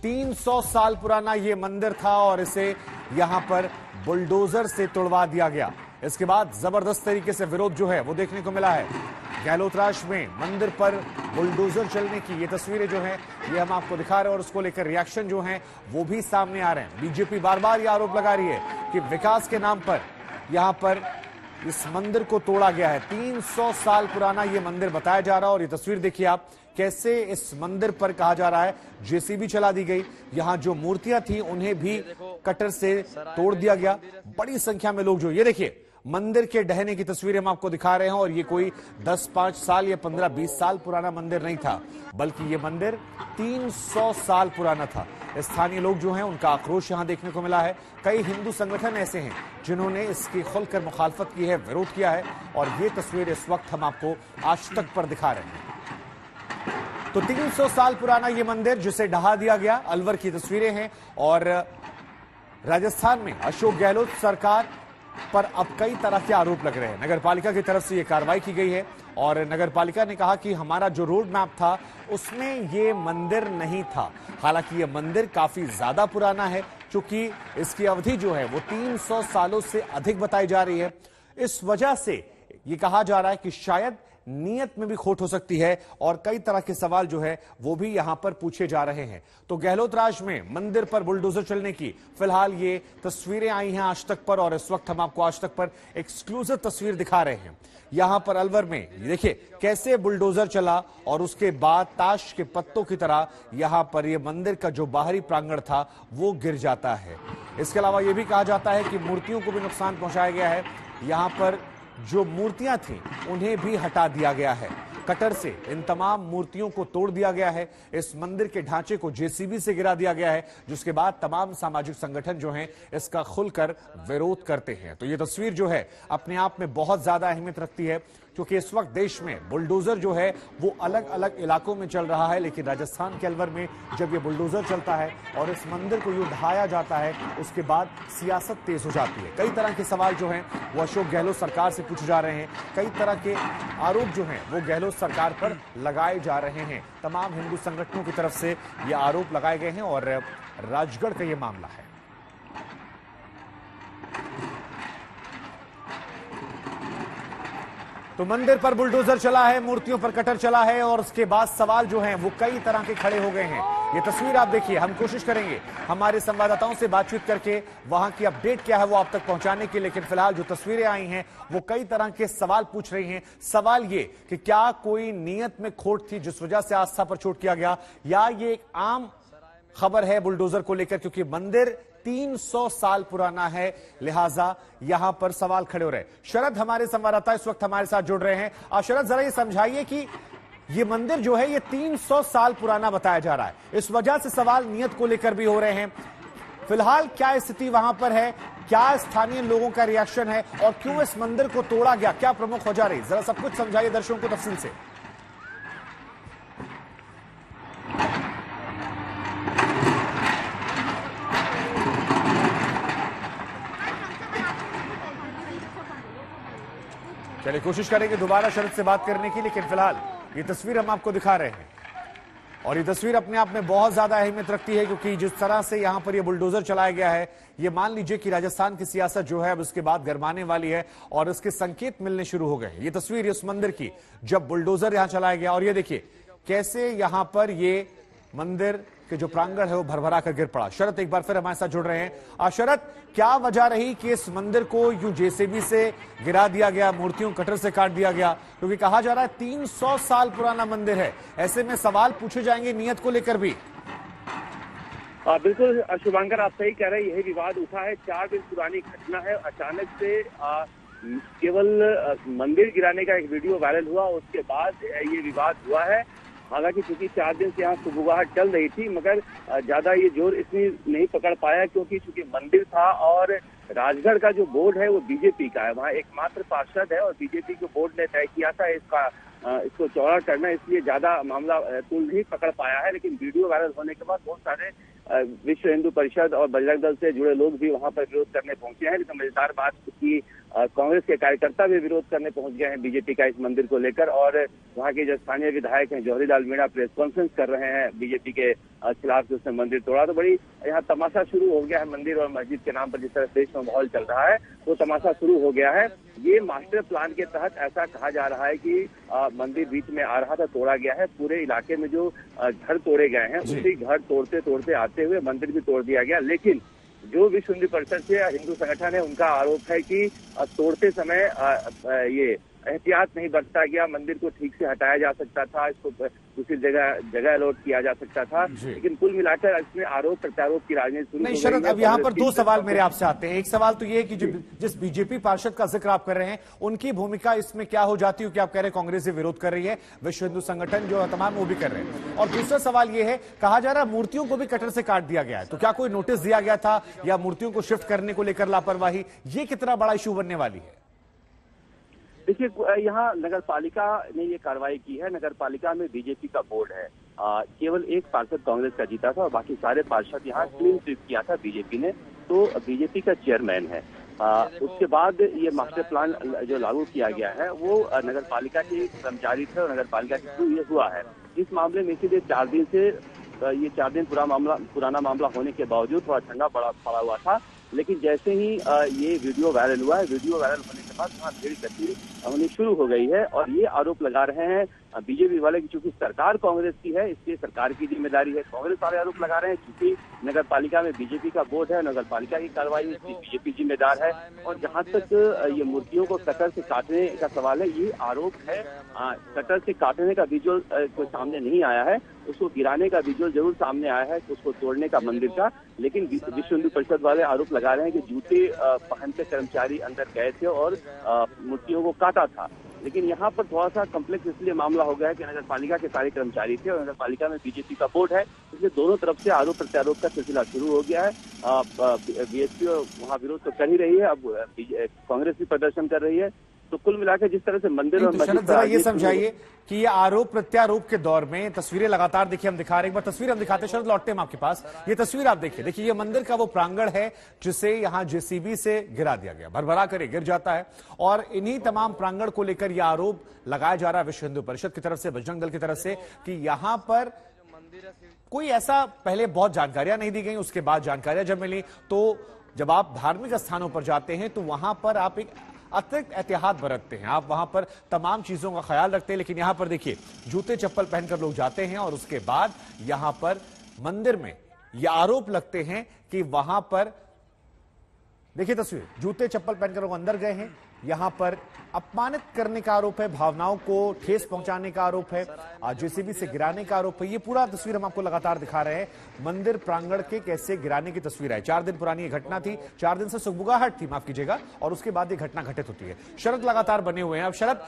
300 साल पुराना ये मंदिर था और इसे यहां पर बुलडोजर से तोड़वा दिया गया। इसके बाद जबरदस्त तरीके से विरोध जो है वो देखने को मिला है। गहलोतराज में मंदिर पर बुलडोजर चलने की ये तस्वीरें जो हैं ये हम आपको दिखा रहे हैं और उसको लेकर रिएक्शन जो हैं वो भी सामने आ रहे हैं। बीजेपी बार बार ये आरोप लगा रही है कि विकास के नाम पर यहां पर इस मंदिर को तोड़ा गया है। 300 साल पुराना ये मंदिर बताया जा रहा है और ये तस्वीर देखिए आप, कैसे इस मंदिर पर कहा जा रहा है जेसीबी चला दी गई। यहां जो मूर्तियां थी उन्हें भी कटर से तोड़ दिया गया। बड़ी संख्या में लोग जो, ये देखिए मंदिर के ढहने की तस्वीरें हम आपको दिखा रहे हैं और ये कोई 10-5 साल या 15-20 साल पुराना मंदिर नहीं था, बल्कि ये मंदिर 300 साल पुराना था। स्थानीय लोग जो हैं उनका आक्रोश यहां देखने को मिला है। कई हिंदू संगठन ऐसे हैं जिन्होंने इसकी खुलकर मुखालफत की है, विरोध किया है और ये तस्वीर इस वक्त हम आपको आज तक पर दिखा रहे हैं। तो 300 साल पुराना ये मंदिर जिसे ढहा दिया गया, अलवर की तस्वीरें हैं। और राजस्थान में अशोक गहलोत सरकार पर अब कई तरह के आरोप लग रहे हैं। नगर पालिका की तरफ से यह कार्रवाई की गई है और नगर पालिका ने कहा कि हमारा जो रोड मैप था उसमें ये मंदिर नहीं था। हालांकि यह मंदिर काफी ज्यादा पुराना है, क्योंकि इसकी अवधि जो है वो 300 सालों से अधिक बताई जा रही है। इस वजह से ये कहा जा रहा है कि शायद नीयत में भी खोट हो सकती है और कई तरह के सवाल जो है वो भी यहां पर पूछे जा रहे हैं। तो गहलोतराज में मंदिर पर बुलडोजर चलने की फिलहाल ये तस्वीरें आई हैं आज तक पर और इस वक्त हम आपको आज तक पर एक्सक्लूसिव तस्वीर दिखा रहे हैं। यहां पर अलवर में देखिए कैसे बुलडोजर चला और उसके बाद ताश के पत्तों की तरह यहां पर यह मंदिर का जो बाहरी प्रांगण था वो गिर जाता है। इसके अलावा यह भी कहा जाता है कि मूर्तियों को भी नुकसान पहुंचाया गया है। यहां पर जो मूर्तियां थीं उन्हें भी हटा दिया गया है। कटर से इन तमाम मूर्तियों को तोड़ दिया गया है। इस मंदिर के ढांचे को जेसीबी से गिरा दिया गया है, जिसके बाद तमाम सामाजिक संगठन जो हैं इसका खुलकर विरोध करते हैं। तो ये तस्वीर जो है अपने आप में बहुत ज्यादा अहमियत रखती है, क्योंकि इस वक्त देश में बुलडोजर जो है वो अलग अलग इलाकों में चल रहा है, लेकिन राजस्थान के अलवर में जब ये बुलडोजर चलता है और इस मंदिर को यूं ढाया जाता है, उसके बाद सियासत तेज हो जाती है। कई तरह के सवाल जो हैं वो अशोक गहलोत सरकार से पूछे जा रहे हैं। कई तरह के आरोप जो हैं वो गहलोत सरकार पर लगाए जा रहे हैं। तमाम हिंदू संगठनों की तरफ से ये आरोप लगाए गए हैं और राजगढ़ का ये मामला है। तो मंदिर पर बुलडोजर चला है, मूर्तियों पर कटर चला है और उसके बाद सवाल जो हैं वो कई तरह के खड़े हो गए हैं। ये तस्वीर आप देखिए, हम कोशिश करेंगे हमारे संवाददाताओं से बातचीत करके वहां की अपडेट क्या है वो आप तक पहुंचाने की, लेकिन फिलहाल जो तस्वीरें आई हैं वो कई तरह के सवाल पूछ रही हैं। सवाल ये कि क्या कोई नीयत में खोट थी जिस वजह से आस्था पर चोट किया गया, या ये एक आम खबर है बुलडोजर को लेकर, क्योंकि मंदिर 300 साल पुराना है, लिहाजा यहां पर सवाल खड़े हो रहे हैं। शरद हमारे संवाददाता इस वक्त हमारे साथ जुड़ रहे हैं। शरद, जरा ये समझाइए कि ये मंदिर जो है ये 300 साल पुराना बताया जा रहा है, इस वजह से सवाल नियत को लेकर भी हो रहे हैं। फिलहाल क्या स्थिति वहां पर है, क्या स्थानीय लोगों का रिएक्शन है और क्यों इस मंदिर को तोड़ा गया, क्या प्रमुख वजह रही, जरा सब कुछ समझाइए दर्शकों को तफसील से। चलिए कोशिश करेंगे दोबारा शरद से बात करने की, लेकिन फिलहाल ये तस्वीर हम आपको दिखा रहे हैं और ये तस्वीर अपने आप में बहुत ज्यादा अहमियत रखती है, क्योंकि जिस तरह से यहां पर ये बुलडोजर चलाया गया है, ये मान लीजिए कि राजस्थान की सियासत जो है अब उसके बाद गरमाने वाली है और इसके संकेत मिलने शुरू हो गए हैं। ये तस्वीर इस मंदिर की जब बुलडोजर यहां चलाया गया और ये देखिए कैसे यहां पर ये मंदिर के जो प्रांगण है वो भरभरा कर गिर पड़ा। शरद एक बार फिर हमारे साथ जुड़ रहे हैं। शरद, क्या वजह रही कि इस मंदिर को यूं जेसीबी से गिरा दिया गया, मूर्तियों कटर से काट दिया गया, क्योंकि कहा जा रहा है 300 साल पुराना मंदिर है, ऐसे में सवाल पूछे जाएंगे नियत को लेकर भी। बिल्कुल शुभांकर, आप सही कह रहे हैं, यही विवाद उठा है। 4 दिन पुरानी घटना है। अचानक से केवल मंदिर गिराने का एक वीडियो वायरल हुआ, उसके बाद ये विवाद हुआ है। हालांकि चूंकि 4 दिन से यहाँ सुबुगाहट चल रही थी, मगर ज्यादा ये जोर इसने नहीं पकड़ पाया, क्योंकि चूंकि मंदिर था और राजगढ़ का जो बोर्ड है वो बीजेपी का है, वहाँ एकमात्र पार्षद है और बीजेपी के बोर्ड ने तय किया था इसको चौड़ा करना, इसलिए ज्यादा मामला तूल नहीं पकड़ पाया है। लेकिन वीडियो वायरल होने के बाद बहुत सारे विश्व हिंदू परिषद और बजरंग दल से जुड़े लोग भी वहां पर विरोध करने पहुंचे हैं। लेकिन मजेदार बात की कांग्रेस के कार्यकर्ता भी विरोध करने पहुंच गए हैं बीजेपी का इस मंदिर को लेकर, और वहां के जो स्थानीय विधायक हैं जौहरी लाल मीणा प्रेस कॉन्फ्रेंस कर रहे हैं बीजेपी के खिलाफ कि उसने मंदिर तोड़ा। तो बड़ी यहाँ तमाशा शुरू हो गया है मंदिर और मस्जिद के नाम पर। जिस तरह देश में माहौल चल रहा है वो तमाशा शुरू हो गया है। ये मास्टर प्लान के तहत ऐसा कहा जा रहा है कि मंदिर बीच में आ रहा था, तोड़ा गया है। पूरे इलाके में जो घर तोड़े गए हैं उसी घर तोड़ते तोड़ते आते हुए मंदिर भी तोड़ दिया गया। लेकिन जो विश्व हिंदू परिषद से हिंदू संगठन है उनका आरोप है कि तोड़ते समय ये एहतियात नहीं बरता गया, मंदिर को ठीक से हटाया जा सकता था, इसको दूसरी जगह अलॉट किया जा सकता था। लेकिन कुल मिलाकर इसमें आरोप प्रत्यारोप की राजनीति शुरू नहीं शरद, अब यहाँ पर दो सवाल मेरे आपसे आते हैं। एक सवाल तो ये है कि जिस बीजेपी पार्षद का जिक्र आप कर रहे हैं उनकी भूमिका इसमें क्या हो जाती है, कि आप कह रहे हैं कांग्रेस से विरोध कर रही है, विश्व हिंदू संगठन जो तमाम वो भी कर रहे हैं। और दूसरा सवाल ये है, कहा जा रहा है मूर्तियों को भी कटर से काट दिया गया है, तो क्या कोई नोटिस दिया गया था या मूर्तियों को शिफ्ट करने को लेकर लापरवाही, ये कितना बड़ा इशू बनने वाली है? देखिए, यहाँ नगर पालिका ने ये कार्रवाई की है। नगर पालिका में बीजेपी का बोर्ड है, केवल एक पार्षद कांग्रेस का जीता था और बाकी सारे पार्षद यहाँ क्लीन स्वीप किया था बीजेपी ने, तो बीजेपी का चेयरमैन है। उसके बाद ये मास्टर प्लान जो लागू किया गया है वो नगर पालिका के कर्मचारी थे और नगर पालिका के थ्रू ये हुआ है। इस मामले में इसीलिए 4 दिन से ये 4 दिन पुराना मामला होने के बावजूद थोड़ा ठंडा पड़ा हुआ था। लेकिन जैसे ही ये वीडियो वायरल हुआ है, वीडियो वायरल होने के बाद वहाँ भीड़ इकट्ठी होनी शुरू हो गई है और ये आरोप लगा रहे हैं बीजेपी वाले की चूंकि सरकार कांग्रेस की है इसलिए सरकार की जिम्मेदारी है। कांग्रेस वाले आरोप लगा रहे हैं क्योंकि नगर पालिका में बीजेपी का बोर्ड है, नगर पालिका की कार्रवाई में बीजेपी जिम्मेदार है। और जहां तक ये मूर्तियों को कटर से काटने का सवाल है, ये आरोप है कटर से काटने का विजुअल कोई सामने नहीं आया है, उसको गिराने का विजुअल जरूर सामने आया है, उसको तोड़ने का मंदिर का। लेकिन विश्व हिंदू परिषद वाले आरोप लगा रहे हैं कि जूते पहनते कर्मचारी अंदर गए थे और मूर्तियों को काटा था। लेकिन यहाँ पर थोड़ा सा कॉम्प्लेक्स इसलिए मामला हो गया है कि नगर पालिका के सारे कर्मचारी थे और नगर पालिका में बीजेपी का बोर्ड है, इसलिए दोनों तरफ से आरोप प्रत्यारोप का सिलसिला शुरू हो गया है। बीएसपी वहाँ विरोध तो कर ही रही है, अब कांग्रेस भी प्रदर्शन कर रही है। तो कुल मिलाकर जिस तरह से मंदिर और मस्जिद, जरा ये समझाइए कि ये आरोप प्रत्यारोप के दौर में तस्वीरें लगातार देखिए, हम दिखा रहे हैं, एक बार तस्वीर हम दिखाते हैं, शरद लौटते हैं आपके पास। ये तस्वीर आप देखिए, ये मंदिर का वो प्रांगण है जिसे यहां जेसीबी से गिरा दिया गया, भरभरा कर गिर जाता है। और इन्हीं तमाम प्रांगण को लेकर यह आरोप लगाया जा रहा है विश्व हिंदू परिषद की तरफ से, बजरंग दल की तरफ से, कि यहां पर कोई ऐसा पहले बहुत जानकारियां नहीं दी गई, उसके बाद जानकारियां जब मिली तो जब आप धार्मिक स्थानों पर जाते हैं तो वहां पर आप एक अतिरिक्त एहतियात बरतते हैं, आप वहां पर तमाम चीजों का ख्याल रखते हैं। लेकिन यहां पर देखिए, जूते चप्पल पहनकर लोग जाते हैं और उसके बाद यहां पर मंदिर में यह आरोप लगते हैं कि वहां पर देखिए तस्वीर, जूते चप्पल पहनकर लोग अंदर गए हैं, यहां पर अपमानित करने का आरोप है, भावनाओं को ठेस पहुंचाने का आरोप है, जेसीबी से गिराने का आरोप है। ये पूरा तस्वीर हम आपको लगातार दिखा रहे हैं, मंदिर प्रांगण के कैसे गिराने की तस्वीर है। 4 दिन पुरानी ये घटना थी, 4 दिन से सुगबुगाहट थी, माफ कीजिएगा, और उसके बाद ये घटना घटित होती है। शरद लगातार बने हुए हैं। अब शरद,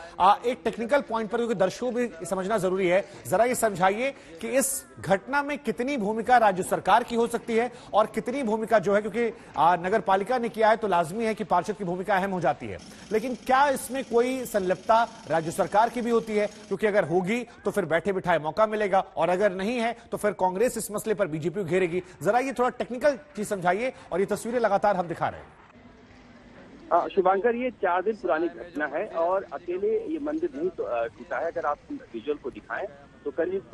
एक टेक्निकल पॉइंट पर, क्योंकि दर्शकों भी समझना जरूरी है, जरा ये समझाइए कि इस घटना में कितनी भूमिका राज्य सरकार की हो सकती है और कितनी भूमिका जो है, क्योंकि नगर पालिका ने किया है तो लाजमी है कि पार्षद की भूमिका अहम हो जाती है, लेकिन क्या इसमें कोई संलिप्तता राज्य सरकार की भी होती है? क्योंकि अगर होगी तो फिर बैठे बिठाए मौका मिलेगा, और अगर नहीं है तो फिर कांग्रेस इस मसले पर बीजेपी को घेरेगी। जरा ये थोड़ा टेक्निकल चीज समझाइए, और ये तस्वीरें लगातार हम दिखा रहे हैं। शुभांकर, ये 4 दिन पुरानी घटना है और अकेले ये मंदिर नहीं टूटा है। अगर आप विजुअल को दिखाएं तो करीब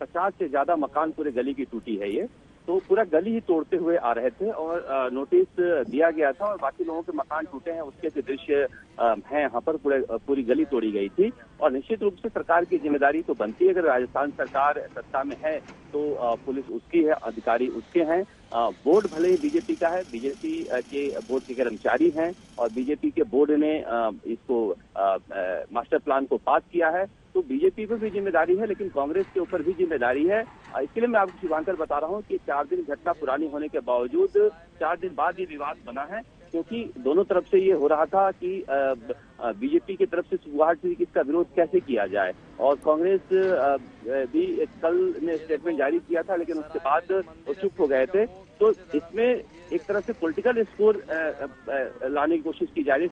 50 से ज्यादा मकान पूरे गली की टूटी है ये, तो पूरा गली ही तोड़ते हुए आ रहे थे और नोटिस दिया गया था और बाकी लोगों के मकान टूटे हैं उसके दृश्य हैं यहाँ पर। पूरी गली तोड़ी गई थी और निश्चित रूप से सरकार की जिम्मेदारी तो बनती है। अगर राजस्थान सरकार सत्ता में है तो पुलिस उसकी है, अधिकारी उसके हैं, बोर्ड भले ही बीजेपी का है, बीजेपी के बोर्ड के कर्मचारी हैं और बीजेपी के बोर्ड ने इसको मास्टर प्लान को पास किया है, तो बीजेपी पर भी जिम्मेदारी है, लेकिन कांग्रेस के ऊपर भी जिम्मेदारी है। इसके लिए मैं आपको शुभांकर बता रहा हूँ कि 4 दिन घटना पुरानी होने के बावजूद 4 दिन बाद ये विवाद बना है, क्योंकि दोनों तरफ से ये हो रहा था कि बीजेपी की तरफ से सुगबुगाहट थी कि इसका विरोध कैसे किया जाए, और कांग्रेस भी कल ने स्टेटमेंट जारी किया था, लेकिन उसके बाद वो चुप हो गए थे। तो इसमें एक तरह से पॉलिटिकल स्कोर लाने की कोशिश की जा रही है।